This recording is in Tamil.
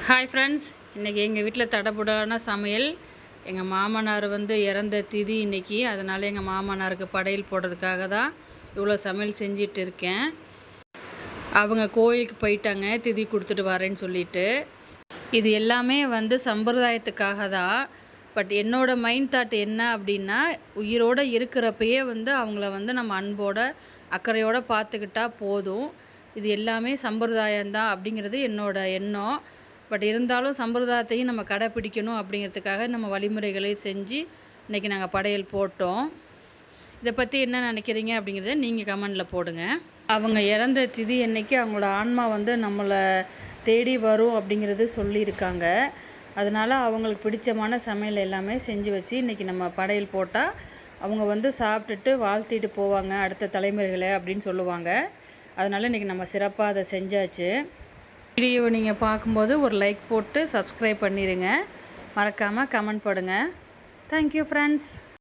ஹாய் ஃப்ரெண்ட்ஸ், இன்றைக்கி எங்கள் வீட்டில் தடபுடான சமையல். எங்கள் மாமனார் இறந்த திதி இன்றைக்கி. அதனால் எங்கள் மாமனாருக்கு படையல் போடுறதுக்காக தான் இவ்வளோ சமையல் செஞ்சிட்டு இருக்கேன். அவங்க கோயிலுக்கு போயிட்டாங்க, திதி கொடுத்துட்டு வரேன்னு சொல்லிட்டு. இது எல்லாமே சம்பிரதாயத்துக்காக தான். பட் என்னோடய மைண்ட் தாட் என்ன அப்படின்னா, உயிரோடு இருக்கிறப்பயே அவங்கள நம்ம அன்போட அக்கறையோடு பார்த்துக்கிட்டா போதும். இது எல்லாமே சம்பிரதாயம்தான் அப்படிங்கிறது என்னோடய எண்ணம். பட் இருந்தாலும் சம்பிரதாயத்தையும் நம்ம கடைப்பிடிக்கணும் அப்படிங்கிறதுக்காக நம்ம வழிமுறைகளை செஞ்சு இன்றைக்கி நாங்கள் படையல் போட்டோம். இதை பற்றி என்ன நினைக்கிறீங்க அப்படிங்கிறத நீங்கள் கமெண்டில் போடுங்க. அவங்க இறந்த திதி அன்னைக்கு அவங்களோட ஆன்மா நம்மளை தேடி வரும் அப்படிங்கிறது சொல்லியிருக்காங்க. அதனால் அவங்களுக்கு பிடிச்சமான சமையல் எல்லாமே செஞ்சு வச்சு இன்றைக்கி நம்ம படையல் போட்டால் அவங்க சாப்பிட்டுட்டு வாழ்த்திட்டு போவாங்க அடுத்த தலைமுறைகளை அப்படின்னு சொல்லுவாங்க. அதனால் இன்றைக்கி நம்ம சிறப்பாக அதை செஞ்சாச்சு. வீடியோவை நீங்கள் பார்க்கும்போது ஒரு லைக் போட்டு சப்ஸ்கிரைப் பண்ணிடுங்க. மறக்காமல் கமெண்ட் போடுங்க. Thank you friends.